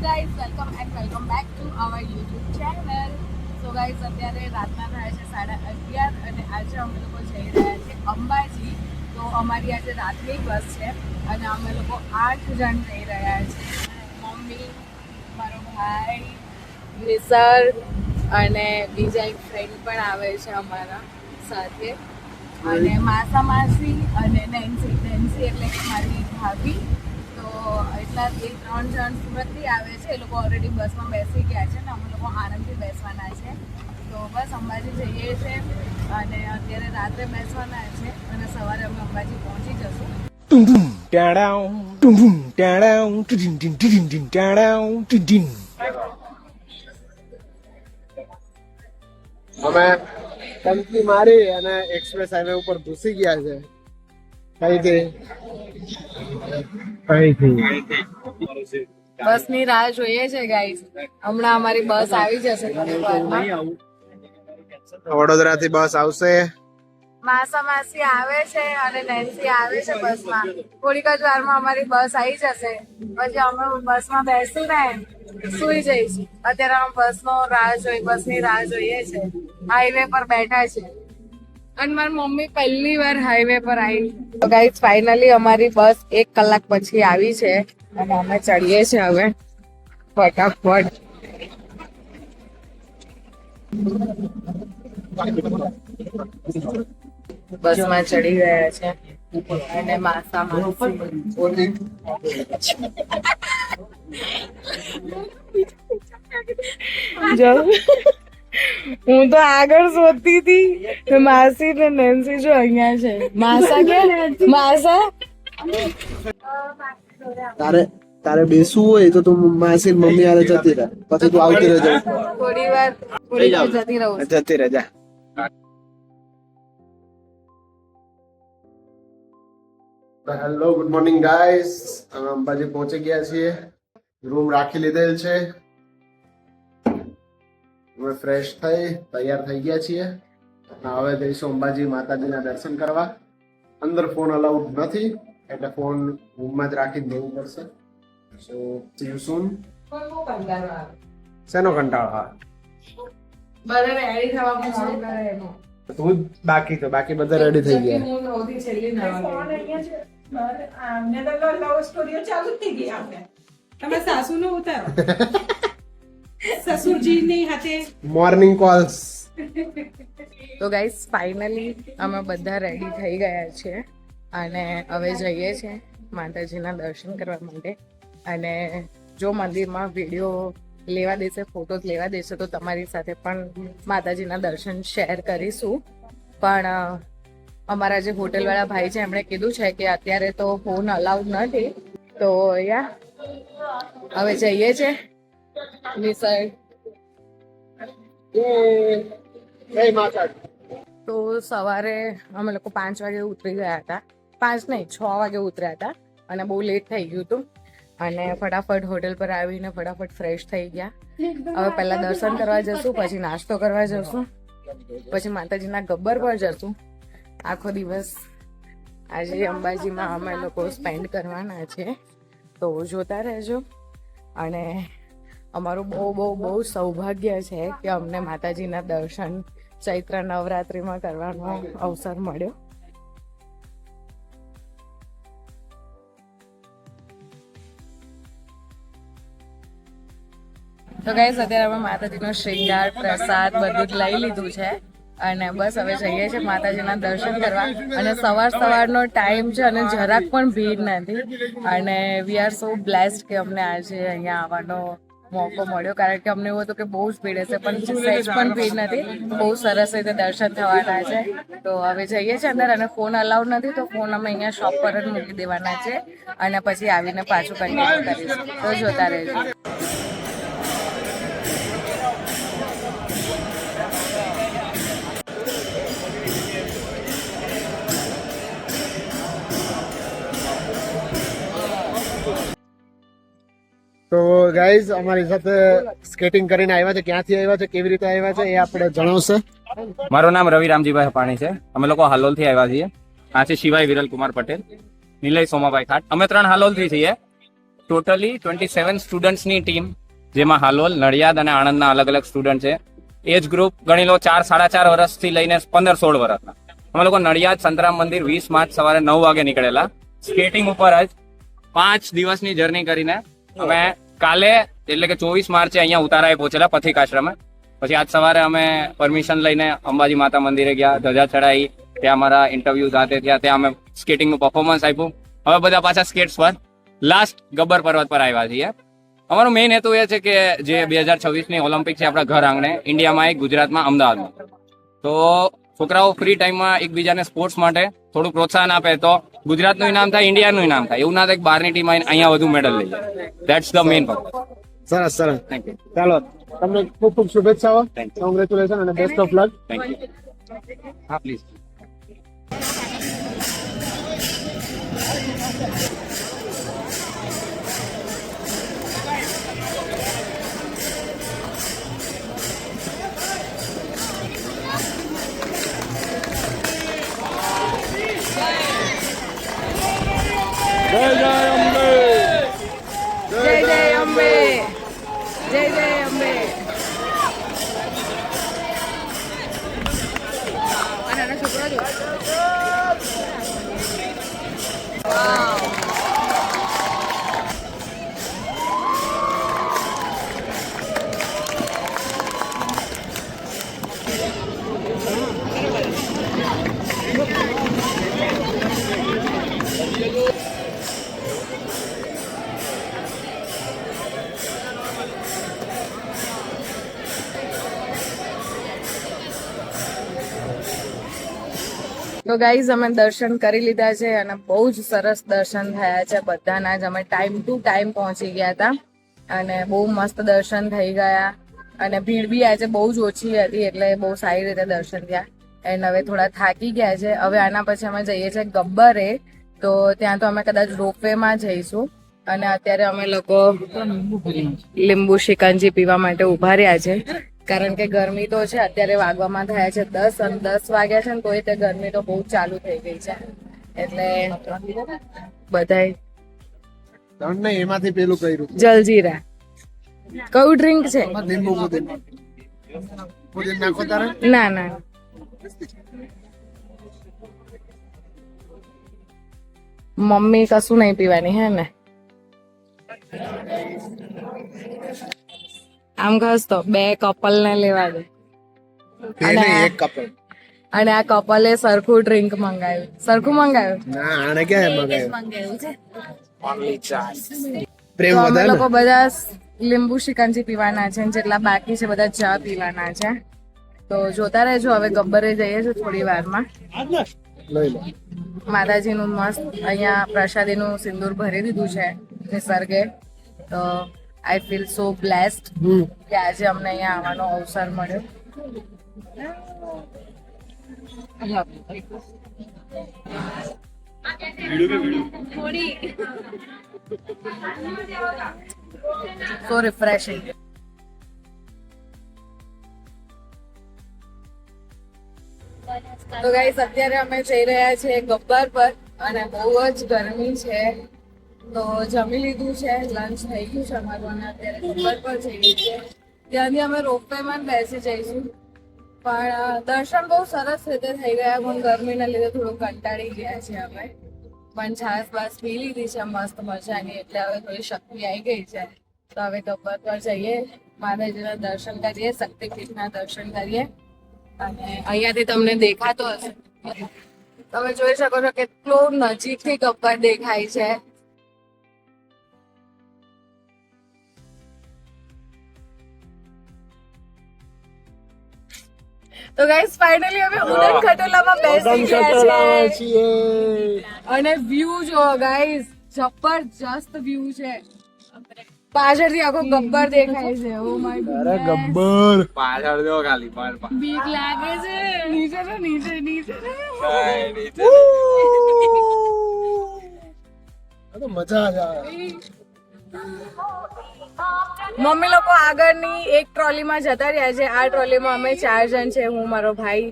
guys, welcome back to our YouTube channel. So guys, અત્યારે રાતના થાય છે 11:30 અને આજે અમે લોકો જઈ રહ્યા છીએ અંબાજી. તો અમારી આજે રાતની બસ છે અને અમે લોકો 8 જણ જઈ રહ્યા છીએ. મમ્મી, મારો ભાઈ, નિસર અને બીજા એક ફ્રેન્ડ પણ આવે છે અમારા સાથે અને માસા માસી અને નેન્સી એટલે કે મારી ભાભી. તો એટલા એ 3 જણ સુરતથી આવે છે. એ લોકો ઓલરેડી બસમાં બેસી ગયા છે ને અમે લોકો આનંદથી બેસવાના છે. તો બસ અંબાજી જઈએ છીએ અને અત્યારે રાત્રે બેસવાના છે અને સવારે અમે અંબાજી પહોંચી જશું. અમે ટંકી મારી અને એક્સપ્રેસ હાઈવે ઉપર ઘૂસી ગયા છે. બસની રાહ જોઈએ છે ગાઈસ. હમણાં અમારી બસ આવી જશે થોડી વારમાં. વડોદરાથી બસ આવશે. માસા માસી આવે છે અને નેન્સી આવે છે બસમાં. થોડીક જ વારમાં અમારી બસ આવી જશે. પછી અમે બસમાં બેસીને સુઈ જઈશું. અત્યારે અમે બસની રાહ જોઈએ છે. હાઈવે પર બેઠા છે અને મારી મમ્મી પહેલી વાર હાઈવે પર આવી. તો ગાઈસ ફાઇનલી અમારી બસ 1 કલાક પછી આવી છે અને અમે ચડીએ છીએ હવે ફટાફટ. બસમાં ચડી ગયા છે અને માસા માસી હું તો આગળ શોધતી હતી. માસી ને નેન્સી જો અહીંયા છે. માસા કે માસા તારે બેસવું હોય તો તું માસી મમ્મી હારે જતી રહે, પછી તું આવતી રહેજે. થોડી વાર જતી રહું. જતી રહે જા. Hello, good morning guys. અમે અંબાજી પહોંચી ગયા છીએ. રૂમ રાખી લીધેલ છે. અમે ફ્રેશ થઈ તૈયાર થઈ ગયા છીએ. હવે જઈશું અંબાજી માતાજીના દર્શન કરવા. અંદર ફોન અલાઉડ નથી એટલે ફોન રૂમમાં જ રાખીને જવું પડશે. સો સી યુ સૂન. શેનો કંટાળો આવે? બધા રેડી થવા ફોન કરે એનો. તું બાકી બધા રેડી થઈ ગયા. હું નહોતી છેલ્લી નવા તમે સાસુ નો ઉતારો સસુરજી ની હાથે મોર્નિંગ કોલ્સ. તો ગાઈસ ફાઇનલી અમે બધા રેડી થઈ ગયા છે અને હવે જઈએ છીએ માતાજીના દર્શન કરવા માટે. અને જો મંદિરમાં વિડીયો લેવા દેશે, ફોટોસ લેવા દેશે તો તમારી સાથે પણ માતાજીના દર્શન શેર કરીશું. પણ અમારા જે હોટલવાળા ભાઈ છે એમણે કીધું છે કે અત્યારે તો ફોન અલાઉડ નથી. તો હવે જઈએ છે નિસર્ગ. તો સવારે અમે લોકો 5 વાગે ઉતરી ગયા હતા. 5 નહીં 6 વાગે ઉતર્યા હતા અને બહુ લેટ થઈ ગયું હતું અને ફટાફટ હોટેલ પર આવીને ફટાફટ ફ્રેશ થઈ ગયા. હવે પહેલા દર્શન કરવા જશું, પછી નાસ્તો કરવા જશું, પછી માતાજીના ગબ્બર પર જશું. આખો દિવસ આજે અંબાજીમાં અમે લોકો સ્પેન્ડ કરવાના છે. તો જોતા રહેજો. અને અમારું બહુ સૌભાગ્ય છે કે અમને માતાજીના દર્શન ચૈત્ર નવરાત્રિમાં કરવાનો અવસર મળ્યો. તો ગાઈસ અત્યારે અમે માતાજીનો શૃંગાર પ્રસાદ બધું જ લઈ લીધું છે અને બસ હવે જઈએ છીએ માતાજીના દર્શન કરવા. અને સવારનો ટાઈમ છે અને જરાક પણ ભીડ નથી અને વી આર સો બ્લેસ્ડ કે અમને આજે અહીંયા આવવાનો મોકો મળ્યો. કારણ કે અમને એવું હતું કે બહુ જ ભીડ હશે, પણ સહેજ પણ ભીડ નથી. બહુ સરસ રીતે દર્શન થવાના છે. તો હવે જઈએ છીએ અંદર અને ફોન અલાઉડ નથી તો ફોન અમે અહીંયા શોપ પર જ મૂકી દેવાના છે અને પછી આવીને પાછું કન્ટિન્યુ કરીશું. તો જોતા રહેજો. તો ગાઈઝ અમારી સાથે સ્કેટિંગ કરીને આવ્યા છે. ક્યાંથી આવ્યા છે, કેવી રીતે આવ્યા છે એ આપણે જણાવશે. મારું નામ રવિ રામજીભાઈ પાણી છે. અમે લોકો હાલોલ થી આવ્યા છીએ. આ છે શિવાય વિરલ કુમાર પટેલ, નિલય સોમાભાઈ ખાટ. અમે 3 હાલોલ થી છીએ ટોટલી 27 સ્ટુડન્ટ્સની ટીમ, જેમાં હાલોલ, નડિયાદ અને આણંદના અલગ અલગ સ્ટુડન્ટ છે. એજ ગ્રુપ ગણી લો 4-4.5 વર્ષથી લઈને 15-16 વર્ષના. અમે લોકો નડિયાદ સંતરામ મંદિર 20 માર્ચ સવારે 9 વાગે નીકળેલા. સ્કેટિંગ ઉપર જ 5 દિવસની જર્ની કરીને અમે કાલે એટલે કે 24 માર્ચે અહીંયા ઉતારાએ પહોંચેલા પથિક આશ્રમે. પછી આજ સવારે અમે પરમિશન લઈને અંબાજી માતા મંદિરે ગયા, ધજા ચડાવી, ત્યાં અમારા ઇન્ટરવ્યુ સાથે થયા, ત્યાં અમે સ્કેટિંગનું પરફોર્મન્સ આપ્યું. હવે બધા પાછા સ્કેટ્સ પર લાસ્ટ ગબ્બર પર્વત પર આવ્યા છીએ. અમારો મેઇન હેતુ એ છે કે જે 2026ની ઓલિમ્પિક છે આપણા ઘર આંગણે, ઇન્ડિયામાં એક, ગુજરાતમાં, અમદાવાદમાં, તો છોકરાઓ ફ્રી ટાઈમમાં એકબીજાને સ્પોર્ટ્સ માટે થોડું પ્રોત્સાહન આપે તો ગુજરાતનું ઇનામ થાય, ઇન્ડિયાનું ઇનામ થાય. એવું ના થાય કે બહારની ટીમ આવીને અહીંયા વધુ મેડલ લઈ જાય. That's the main purpose. સરસ સરસ. Thank you. ચાલો, તમને ખૂબ ખૂબ શુભેચ્છાઓ. Thank you. કોંગ્રેચ્યુલેશન અને best of luck. Thank you. હા પ્લીઝ. જય જય અંબે, જય જય અંબે. આ નાના છોકરો જો. વાવ. તો ગાઈઝ અમે દર્શન કરી લીધા છે અને બહુ જ સરસ દર્શન થયા છે બધાના જ. અમે ટાઈમ ટુ ટાઈમ પહોંચી ગયા હતા અને બહુ મસ્ત દર્શન થઈ ગયા અને ભીડ બી આજે બહુ જ ઓછી હતી એટલે બહુ સારી રીતે દર્શન થયા. એન્ડ હવે થોડા થાકી ગયા છે. હવે આના પછી અમે જઈએ છીએ ગબ્બરે, તો ત્યાં તો અમે કદાચ રોપવેમાં જઈશું. અને અત્યારે અમે લોકો લીંબુ શિકંજી પીવા માટે ઉભા રહ્યા છે, કારણ કે ગરમી તો છે. અત્યારે વાગવામાં થયા છે 10 અને 10 વાગ્યા છે ને તોય તે ગરમી તો બહુ ચાલુ થઈ ગઈ છે. એટલે બધાય તમને એમાંથી પેલું કર્યું જલજીરા. કયું ડ્રિંક છે? લીંબુ પુદીન નાખો તારે. ના ના, મમ્મી કશું નહીં પીવાની હે ને. આમ ખાસ તો 2 કપલ ને લેવા દે. એને એક કપ. અને આ કપલે સરખું ડ્રિંક મંગાવ્યું. સરખું મંગાવ્યું ના, આને ક્યાં મગાવ્યું? પ્રેમ તો અમે વધારે લોકો બધા લીંબુ શિકંજી પીવાના છે, જેટલા બાકી છે બધા ચા પીવાના છે. તો જોતા રહેજો. હવે ગબ્બરે જઈએ છીએ થોડી વારમાં. લઈ લો. માતાજીનું મસ્ત અહીંયા પ્રસાદીનું સિંદૂર ભરી દીધું છે નિસર્ગે. તો આઈ ફીલ સો બ્લેસ્ડ કે આજે અમને અહીંયા આવવાનો અવસર મળ્યો. સો રિફ્રેશિંગ. તો ગાઈસ અત્યારે અમે જઈ રહ્યા છીએ ગબ્બર પર અને બહુ જ ગરમી છે. તો જમી લીધું છે, લંચ થઈ ગયું છે અમારું અને અત્યારે ગબ્બર પર જઈએ છીએ. ત્યાંથી અમે રોપવેમાં બેસી જઈશું. પણ દર્શન બહુ સરસ રીતે થઈ ગયા, પણ ગરમીના લીધે થોડું કંટાળી ગયા છે અમે. પણ છાસ બાસ પી લીધી છે મસ્ત મજાની, એટલે હવે થોડી શક્તિ આવી ગઈ છે. તો હવે ગબ્બર પર જઈએ, માતાજીના દર્શન કરીએ, શક્તિપીઠના દર્શન કરીએ. અને અહીંયાથી તમને દેખાતો હશે, તમે જોઈ શકો છો કેટલો નજીકથી ગબ્બર દેખાય છે. તો ગાઈસ ફાઇનલી અમે ઉડન ખટોલામાં બેસી ગયા છે અને વ્યૂ જો ગાઈસ, જબરજસ્ત વ્યૂ છે. પાછળથી આખો ગબ્બર દેખાય છે. ઓ માય ગોડ, અરે ગબ્બર પાછળ જો ખાલી બીક લાગે છે. નીચે તો નીચે નીચે તો મજા જ આવે. મમ્મી લોકો આગળની એક ટ્રોલીમાં જતા રહ્યા છે. આ ટ્રોલીમાં અમે 4 જણ છે, હું, મારો ભાઈ,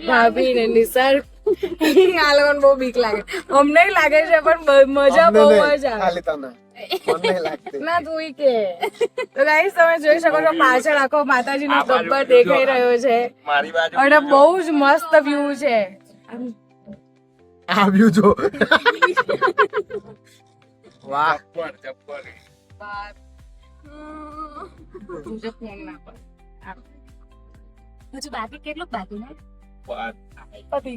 ભાભી ને નિસર્ગ. આ લોકોને બહુ બીક લાગે. અમને લાગે છે પણ મજા બહુ જ આવે. ખાલી તને મને લાગતી ના તું કે તો ગાઈસ તમે જોઈ શકો છો પાછળ આખો માતાજીનો ગબ્બર દેખાઈ રહ્યો છે અને બહુ જ મસ્ત વ્યૂ છે. આવ્યું જો વાહ તુજે ફોન ના પર હજુ બાકી કેટલું બાકી ને પતિ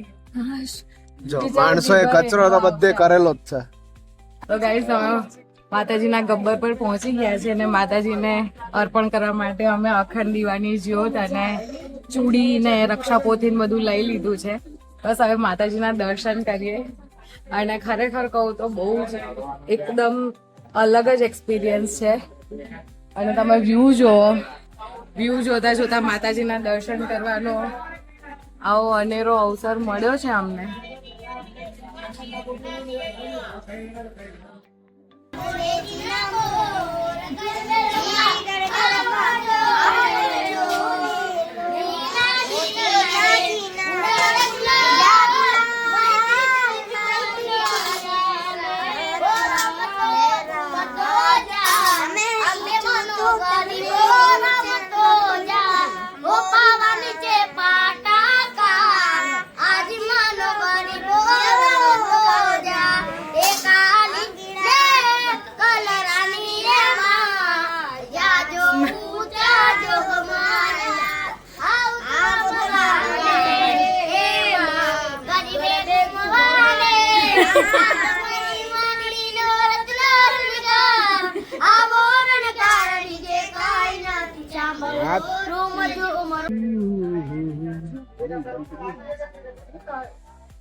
જો માણસોએ કચરો તો બધે કરેલો જ છે. તો ગાઈસ અમે માતાજીના ગબ્બર પર પહોંચી ગયા છે અને માતાજીને અર્પણ કરવા માટે અમે અખંડ દીવાની જ્યોત અને ચૂડી ને રક્ષાપોથી ને બધું લઈ લીધું છે. બસ હવે માતાજીના દર્શન કરીએ અને ખરેખર કહું તો બહુ જ એકદમ અલગ જ એક્સપિરિયન્સ છે. અને તમે વ્યૂ જુઓ, વ્યૂ જોતા જોતા માતાજીના દર્શન કરવાનો આવો અનેરો અવસર મળ્યો છે અમને.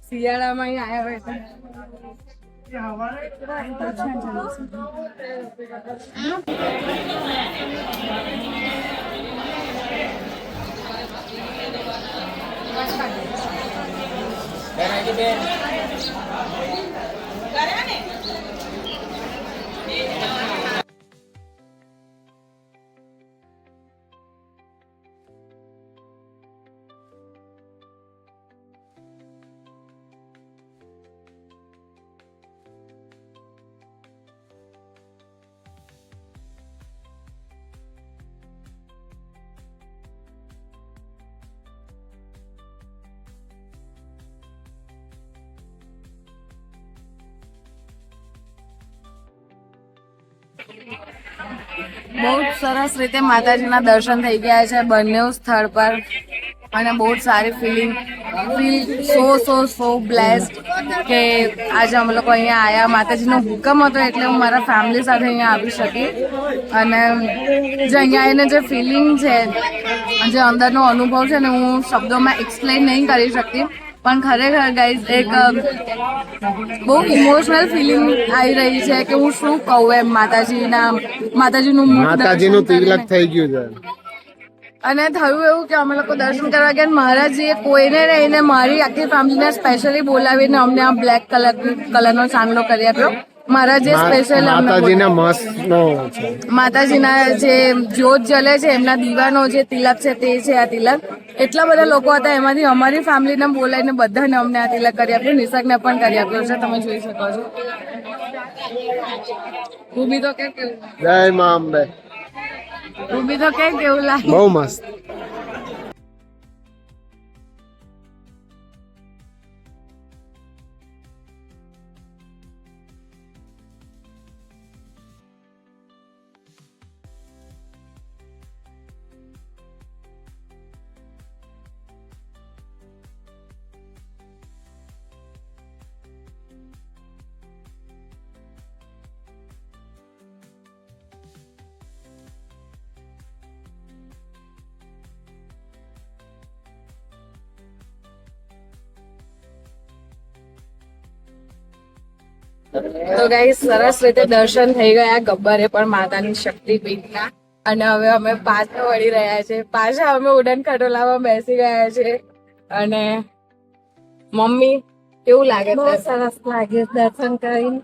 શિયાળામાં અહીં આવ્યા હોય બહુ જ સરસ રીતે માતાજીના દર્શન થઈ ગયા છે બંને સ્થળ પર અને બહુ જ સારી ફીલ સો બ્લેસ્ડ કે આજે અમે લોકો અહીંયા આવ્યા. માતાજીનો હુકમ હતો એટલે હું મારા ફેમિલી સાથે અહીંયા આવી શકી અને જે અહીંયા આવીને જે ફિલિંગ છે, જે અંદરનો અનુભવ છે ને હું શબ્દોમાં એક્સપ્લેન નહીં કરી શકતી. પણ ખરેખર ગાઈઝ એક બહુ ઇમોશનલ ફિલિંગ આવી રહી છે કે હું શું કહું એમ. માતાજીનું તિલક થઈ ગયું છે અને થયું એવું કે અમે લોકો દર્શન કરવા ગયા મહારાજજીએ કોઈને રહીને મારી આખી ફેમિલીને સ્પેશિયલી બોલાવીને અમને આ બ્લેક કલરનો ચાંદલો કરી આપ્યો. મહારાજે સ્પેશિયલ માતાજીના જે જ્યોત જલે છે એમના દીવાનો જે તિલક છે તે છે આ તિલક. એટલા બધા લોકો હતા, એમાંથી અમારી ફેમિલીને બોલાવીને બધાને અમને આ તિલક કરી આપ્યો. નિસર્ગને પણ કરી આપ્યો છે, તમે જોઈ શકો છો. રૂબી તો કેવું જય મા અંબે. રૂબી તો કેવું લાગે? બહુ મસ્ત. તો ગાઈસ સરસ રીતે દર્શન થઈ ગયા ગબ્બરે પણ માતાની શક્તિપીઠના. અને હવે અમે પાછા વળી રહ્યા છે. પાછા અમે ઉડન ખટોલામાં બેસી ગયા છે. અને મમ્મી કેવું લાગે? બહુ સરસ લાગે. દર્શન કરીને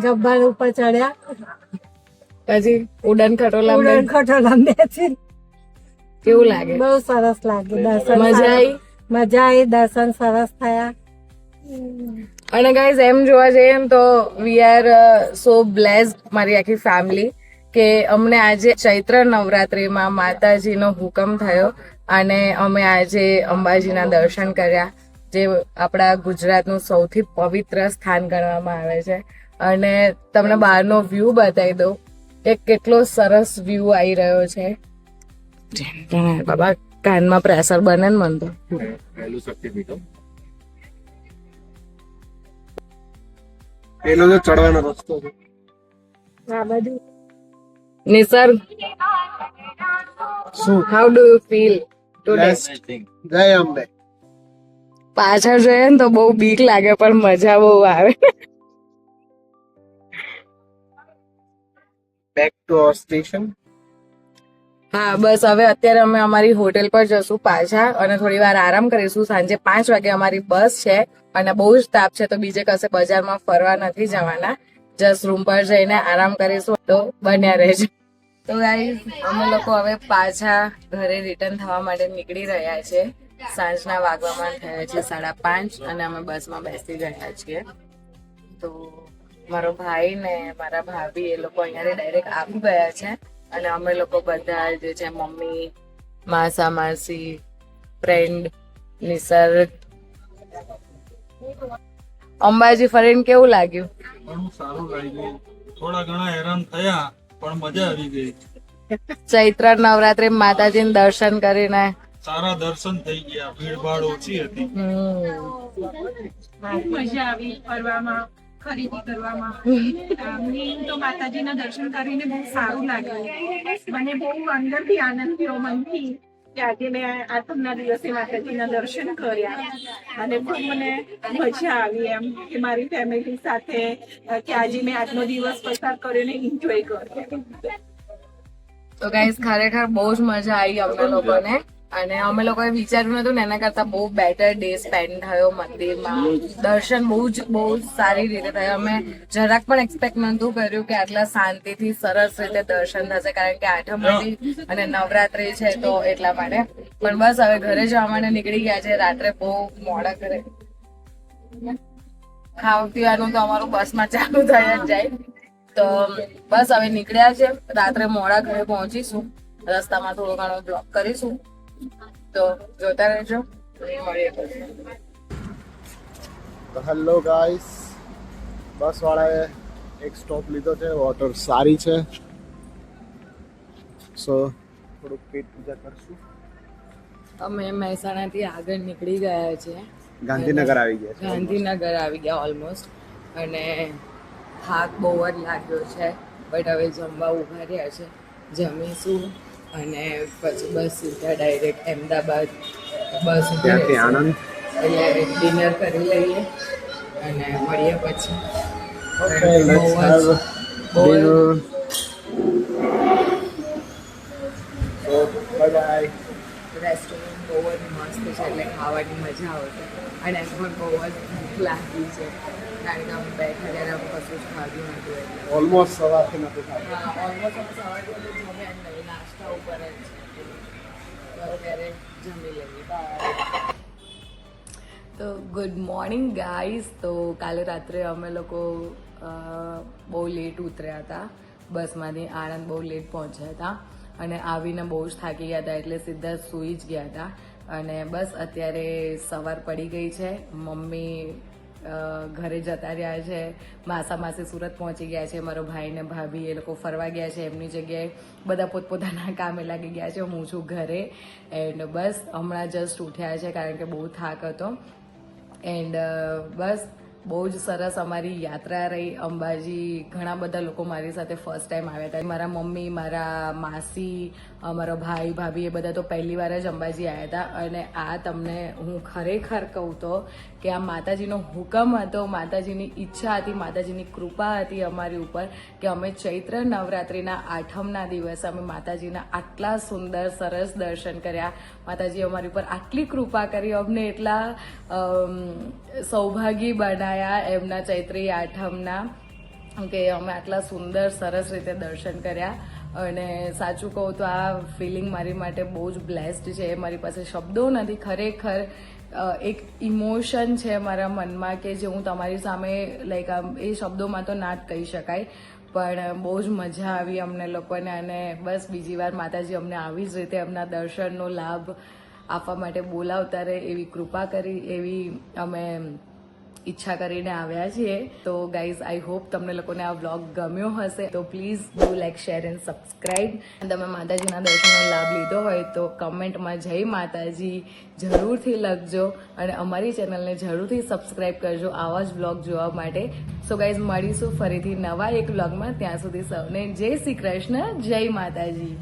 ગબ્બર ઉપર ચડ્યા, પછી ઉડન ખટોલા બેસી કેવું લાગે? બહુ સરસ લાગે. દર્શન મજા આવી? મજા આવી. દર્શન સરસ થયા. અને ગાઈઝ એમ જોવા જઈએ ને તો વી આર સો બ્લેસ્ડ, મારી આખી ફેમિલી, કે અમને આજે ચૈત્ર નવરાત્રિમાં માતાજીનો હુકમ થયો અને અમે આજે અંબાજીના દર્શન કર્યા, જે આપણા ગુજરાતનું સૌથી પવિત્ર સ્થાન ગણવામાં આવે છે. અને તમને બહારનો વ્યૂ બતાવી દઉં કે કેટલો સરસ વ્યૂ આવી રહ્યો છે. બાબા કાનમાં પ્રેશર બને ને મન તો. પેલો જો ચડવાનો રસ્તો છે આ બધું નિસર્ગ, શું how do you feel today? જય અંબે. પાછળ જોઈએ ને તો બહુ બીક લાગે પણ મજા બહુ આવે. Back to our station. હા બસ હવે અત્યારે અમે અમારી હોટેલ પર જશું પાછા અને થોડી વાર આરામ કરીશું. સાંજે 5 વાગે અમારી બસ છે અને બહુ જ તાપ છે તો બીજે કશે બજારમાં ફરવા નથી જવાના, જસ્ટ રૂમ પર જઈને આરામ કરીશું. તો બન્યા રહેજો. તો ગાઈઝ અમે લોકો હવે પાછા ઘરે રિટર્ન થવા માટે નીકળી રહ્યા છે. સાંજના વાગવામાં થયા છે 5:30 અને અમે બસમાં બેસી ગયા છીએ. તો મારો ભાઈ ને મારા ભાભી એ લોકો અહીંયાથી ડાયરેક્ટ આવી ગયા છે અને અમે લોકો બધા જે છે મમ્મી, માસા માસી, ફ્રેન્ડ, નિસર્ગ. અંબાજી ફરીને કેવું લાગ્યું? ઘણું સારું લાગ્યું. થોડા ઘણા હેરાન થયા પણ મજા આવી ગઈ. ચૈત્ર નવરાત્રી માતાજીને દર્શન કરીને સારા દર્શન થઈ ગયા, ભીડભાડ ઓછી હતી. મજા આવી ફરવામાં, ખરીદી કરવામાં. મેન તો માતાજીના દર્શન કરીને બહુ સારું લાગ્યું. મને બહુ અંદરથી આનંદ થયો, મનથી, કે આજે મેં આઠમના દિવસે માતાજીના દર્શન કર્યા અને ખૂબ મને મજા આવી એમ કે મારી ફેમિલી સાથે કે આજે મેં આજનો દિવસ પસાર કર્યો ને એન્જોય કર્યો. તો ગાઈઝ ખરેખર બહુ જ મજા આવી અમને લોકોને અને અમે લોકોએ વિચાર્યું નતું ને એના કરતા બહુ બેટર ડે સ્પેન્ડ થયો મંદિરમાં. દર્શન બહુ જ સારી રીતે થયા. અમે જરાક પણ એક્સપેક્ટ નતું કર્યું કે આટલા શાંતિથી સરસ રીતે દર્શન થશે, કારણ કે આઠમ હતી અને નવરાત્રી છે તો એટલા માટે. પણ બસ હવે ઘરે જવા માટે નીકળી ગયા છે. રાત્રે બહુ મોડા ઘરે ખાવા પીવાનું તો અમારું બસમાં ચાલુ થઈ જ જાય. તો બસ હવે નીકળ્યા છે. રાત્રે મોડા ઘરે પહોંચીશું. રસ્તામાં થોડો ઘણો બ્લોક કરીશું. તો જોતા રહેજો. મળીએ પછી. તો હેલો ગાઈસ, બસ વાળાએ એક સ્ટોપ લીધો છે. વોટર સારી છે, સો થોડુંક પેટ પૂજા કરશું. અમે મહેસાણાથી આગળ નીકળી ગયા છે. ગાંધીનગર આવી ગયા છે. ગાંધીનગર આવી ગયા ઓલમોસ્ટ. અને થાક બહુ જ લાગ્યો છે બટ હવે જમવા ઉભા રહ્યા છે. જમીશું અને પછી બસ સીધા ડાયરેક્ટ અમદાવાદ બસ ત્યાંથી આણંદ. એટલે ડિનર કરી લઈએ અને મળીએ પછી. Okay, let's have dinner. So, bye bye. Restaurant બહુ જ મસ્ત છે એટલે ખાવાની મજા આવશે અને એમ પણ બહુ જ ભૂખ લાગી છે કારણ કે અમે બેઠા ત્યારે અમે કશું જ ખાધું નહોતું એટલે. ઓલમોસ્ટ સવારથી નથી ખાધું. હા ઓલમોસ્ટ અમે સવારથી બધું જમ્યા જ નહીં, નાસ્તા ઉપર જ છે. તો ત્યારે જમી લઈએ. બાય. તો ગુડ મોર્નિંગ ગાઈઝ. તો કાલે રાત્રે અમે લોકો બહુ લેટ ઉતર્યા હતા બસમાંથી. આણંદ બહુ લેટ પહોંચ્યા હતા અને આવીને બહુ જ થાકી ગયા હતા એટલે સીધા સૂઈ જ ગયા હતા. અને બસ અત્યારે સવાર પડી ગઈ છે. મમ્મી ઘરે જતા રહ્યા છે, માસા માસી સુરત પહોંચી ગયા છે, મારો ભાઈ ને ભાભી એ લોકો ફરવા ગયા છે એમની જગ્યાએ. બધા પોતપોતાના કામે લાગી ગયા છે. હું છું ઘરે એન્ડ બસ હમણાં જસ્ટ ઉઠ્યા છે કારણ કે બહુ થાક હતો. એન્ડ બસ બહુ જ સરસ અમારી યાત્રા રહી અંબાજી. ઘણા બધા લોકો મારી સાથે ફર્સ્ટ ટાઈમ આવ્યા હતા. મારા મમ્મી, મારા માસી, મારો ભાઈ ભાભી એ બધા તો પહેલી વાર જ અંબાજી આવ્યા હતા. અને આ તમને હું ખરેખર કહું તો કે આ માતાજીનો હુકમ હતો, માતાજીની ઈચ્છા હતી, માતાજીની કૃપા હતી અમારી ઉપર કે અમે ચૈત્ર નવરાત્રિના આઠમના દિવસે અમે માતાજીના આટલા સુંદર સરસ દર્શન કર્યા. માતાજી અમારી ઉપર આટલી કૃપા કરી, અમને એટલા સૌભાગી બનાયા એમના ચૈત્રી આઠમના કે અમે આટલા સુંદર સરસ રીતે દર્શન કર્યા. અને સાચું કહું તો આ ફિલિંગ મારી માટે બહુ જ બ્લેસ્ડ છે. મારી પાસે શબ્દો નથી ખરેખર એક ઇમોશન છે મારા મનમાં કે જે હું તમારી સામે લાઈક આમ એ શબ્દોમાં તો ના જ કહી શકાય, પણ બહુ જ મજા આવી અમને લોકોને. અને બસ બીજી વાર માતાજી અમને આવી જ રીતે એમના દર્શનનો લાભ આપવા માટે બોલાવતા રહે એવી કૃપા કરી, એવી અમે ઈચ્છા કરીને આવ્યા છીએ. તો ગાઈઝ આઈ હોપ તમને લોકોને આ વ્લોગ ગમ્યો હશે. તો please do like, share and subscribe. તમે માતાજીના દર્શનનો લાભ લીધો હોય તો કમેન્ટમાં જય માતાજી જરૂરથી લખજો અને અમારી ચેનલને જરૂરથી સબસ્ક્રાઈબ કરજો આવા જ વ્લોગ જોવા માટે. સો ગાઈઝ મળીશું ફરીથી નવા એક વ્લોગમાં. ત્યાં સુધી સૌને જય શ્રી કૃષ્ણ, જય માતાજી.